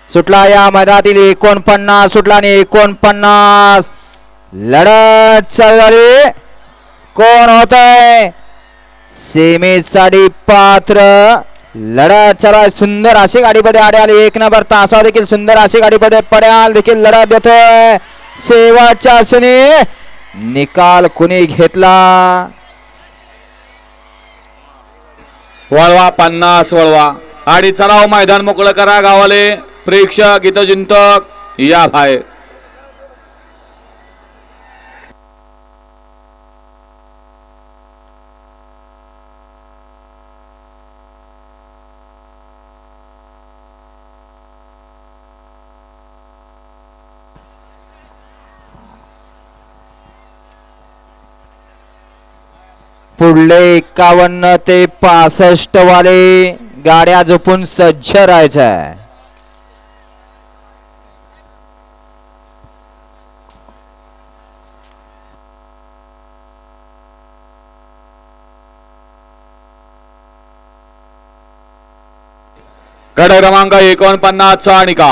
सुटला या मैदानातील 49 सुटला आणि 49 लढत चालू झाली. कोण होतंय सेमीसाठी पात्र लढत चला. सुंदर अशी गाडीमध्ये आड्याल 1 नंबर तासा देखील सुंदर अशी गाडीमध्ये पड्याल देखील लढत देतोय. शेवटच्या क्षणी निकाल कुणी घेतला. वळवा 50 वळवा आणि चलाव मैदान मोकळं करा. गावाले प्रेक्षक गीतचिंतक या बाहेर. पुढले 51 ते 65 वाले गाड्या झोपून सज्ज राहायच्या. गट क्रमांक 49 चा निकाल.